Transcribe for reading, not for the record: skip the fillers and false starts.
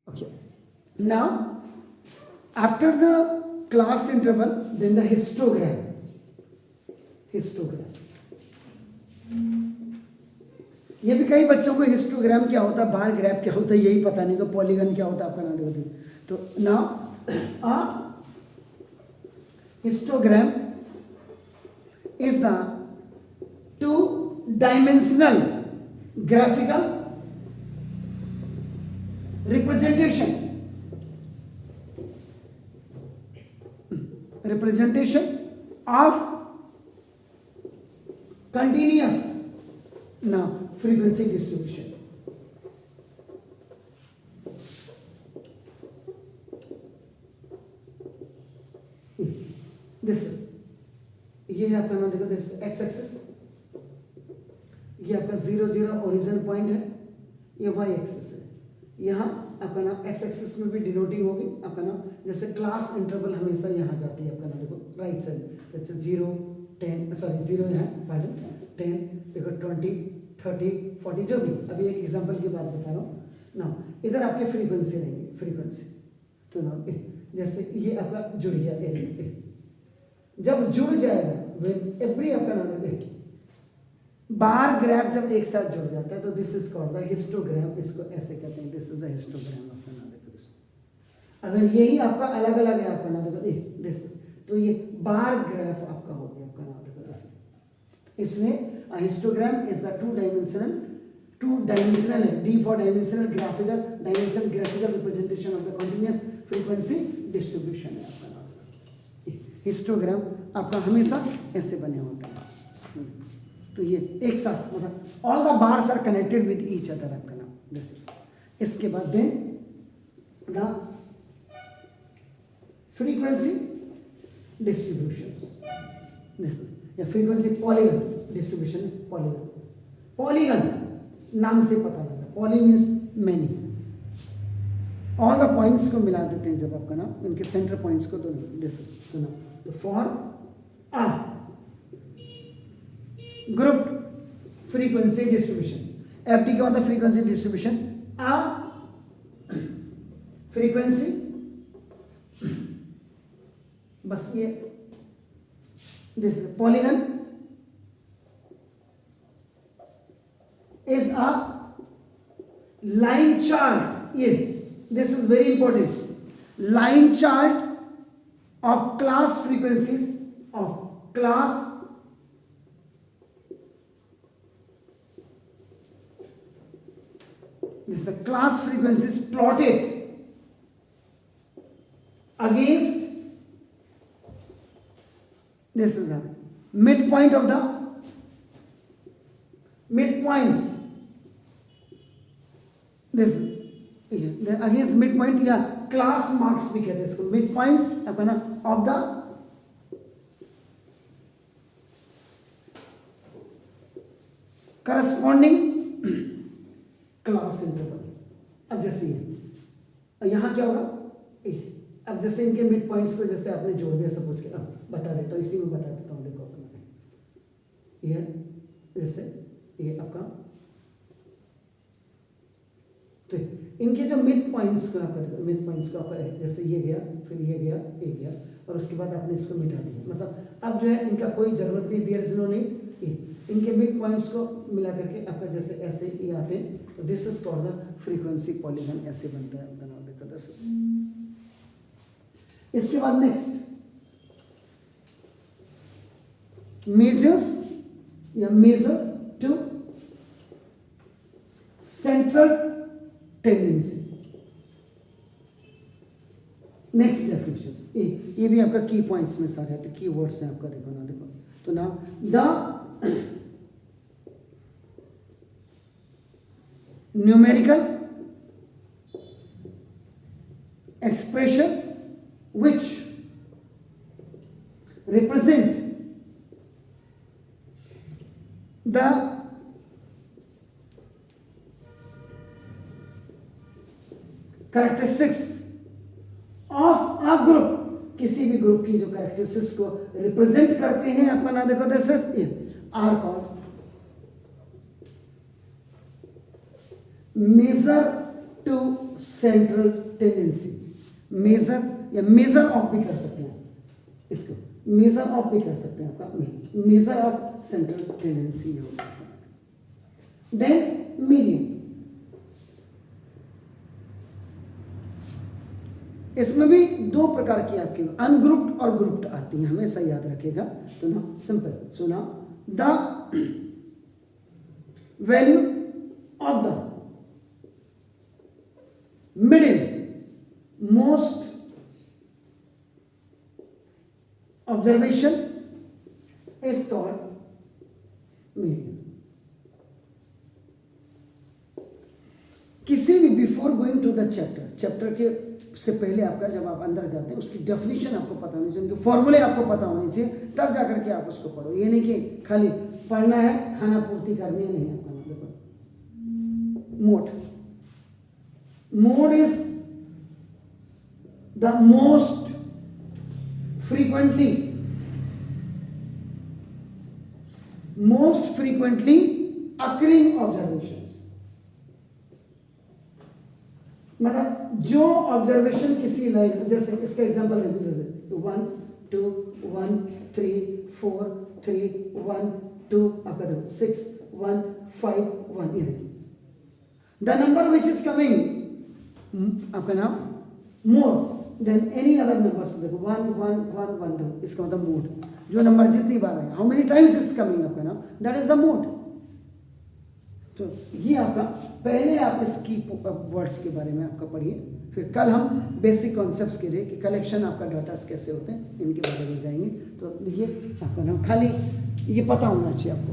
Okay. Now, after the class interval, then the histogram. Histogram. ये भी कई बच्चों को हिस्टोग्राम क्या होता है, बार ग्राफ क्या होता है यही पता नहीं, को पॉलीगन क्या होता है आपका नाम देखो। तो now a histogram is the two-dimensional graphical representation of continuous now frequency distribution. This is ये है आपका नाम देखो, दिस एक्स एक्सिस, ये आपका 0 0 ओरिजिन पॉइंट है, ये वाई एक्सिस है। यहाँ आपका नाम एक्स एक्सिस में भी डिनोटिंग होगी आपका नाम, जैसे क्लास इंटरवल हमेशा यहाँ जाती है आपका नाम देखो राइट साइड, जैसे 0 10 सॉरी 0 यहाँ पार्डन 10 देखो 20 30 40 जो भी, अभी एक एग्जांपल की बात बता रहा हूँ ना। इधर आपके फ्रीक्वेंसी रहेंगी, फ्रीक्वेंसी तो ना जैसे ये आपका जुड़ गया ए, जब जुड़ जाएगा when every आपका नाम है बार ग्राफ जब एक साथ जुड़ जाता है तो this is called the histogram, इसको ऐसे कहते हैं, दिस इज द हिस्टोग्राम आपका नाम देखो। अगर यही आपका अलग अलग है आपका नाम देखो दिस, तो ये बार ग्राफ आपका हो गया आपका नाम देखो दिस। इसमें histogram is the two dimensional है, D for dimensional graphical dimension graphical representation of the continuous frequency distribution है आपका नाम। हिस्टोग्राम आपका हमेशा ऐसे बने होते हैं, तो ये एक साथ मतलब all the bars are connected with each other आपका नाम दिस इज। इसके बाद then the frequency distribution, this या फ्रीक्वेंसी पॉलीगन डिस्ट्रीब्यूशन, पॉलीगन नाम से पता लगा, poly means many, all the points को मिला देते हैं जब आपका नाम इनके सेंटर पॉइंट्स को, तो दिस सुना तो for a group frequency distribution, FD का मतलब frequency distribution, a frequency बस ये this polygon is a line chart, ये this is very important, line chart of class frequencies of class this is the class frequencies plotted against this is the midpoint of the midpoints, this against midpoint या class marks भी कहते हैं इसको, mid points अपना of the corresponding class interval. अब जैसे ये यहाँ क्या होगा, अब जैसे इनके मिड पॉइंट्स को जैसे आपने जोड़ दिया सपोज के, अब बता देता हूँ, इसी में बता देता हूँ, देखो अपना ये जैसे ये आपका, तो इनके जो मिड पॉइंट्स को आपका मिड पॉइंट्स को आपका जैसे ये गया फिर ये गया ये गया और उसके बाद आपने इसको मिटा दिया, मतलब अब जो है इनका कोई जरूरत नहीं, देयर इज नो नीड, इनके मिड पॉइंट्स को मिला करके आपका जैसे ऐसे ये आते हैं, तो this is called the frequency polygon, ऐसे बनता है आपका नाम देखो दिस। इसके बाद नेक्स्ट मेजर्स या measure to central tendency. Next definition ये भी आपका की पॉइंट्स में सारे आते, की वर्ड्स हैं आपका देखो ना देखो, तो ना the numerical expression which represent the characteristics of a group, किसी भी ग्रुप की जो कैरेक्टरिस्टिक्स को रिप्रेजेंट करते हैं आपका नाम देखो this are called measure to to central tendency, measure या मेजर ऑफ भी कर सकते हैं इसको, मेजर ऑफ भी कर सकते हैं आपका, मेजर ऑफ सेंट्रल टेंडेंसी होगा। देन मीडियम, इसमें भी दो प्रकार की आपकी अनग्रुप्ड और ग्रुप्ड आती है, हमेशा याद रखिएगा। तो ना सिंपल सुना, the value of the middle most observation is called medium. किसी भी before going to the chapter के से पहले आपका जब आप अंदर जाते हैं उसकी डेफिनेशन आपको पता होनी चाहिए, उनके फॉर्मूले आपको पता होने चाहिए, तब जाकर के आप उसको पढ़ो। ये नहीं कि खाली पढ़ना है, खाना पूर्ति करनी है, नहीं आपका मतलब। Mode is the most frequently occurring observations, मतलब जो ऑब्जर्वेशन किसी लाइन, जैसे इसका एग्जांपल दे दीजिए 1 2 1 3 4 3 1 2 आपका देखो 6 1 5 1, ये देखिए the number which is coming आपका नाम more than any other numbers, देखो 1 1 1 1 2, इसका मतलब मोड, जो नंबर जितनी बार आए, how many times is coming आपका नाम, दैट इज द मोड। तो ये आपका पहले आप इसकी वर्ड्स के बारे में आपका पढ़िए, फिर कल हम बेसिक कॉन्सेप्ट्स के लिए कि कलेक्शन आपका डाटा कैसे होते हैं इनके बारे में जाएंगे। तो ये आपका नाम खाली ये पता होना चाहिए आपको।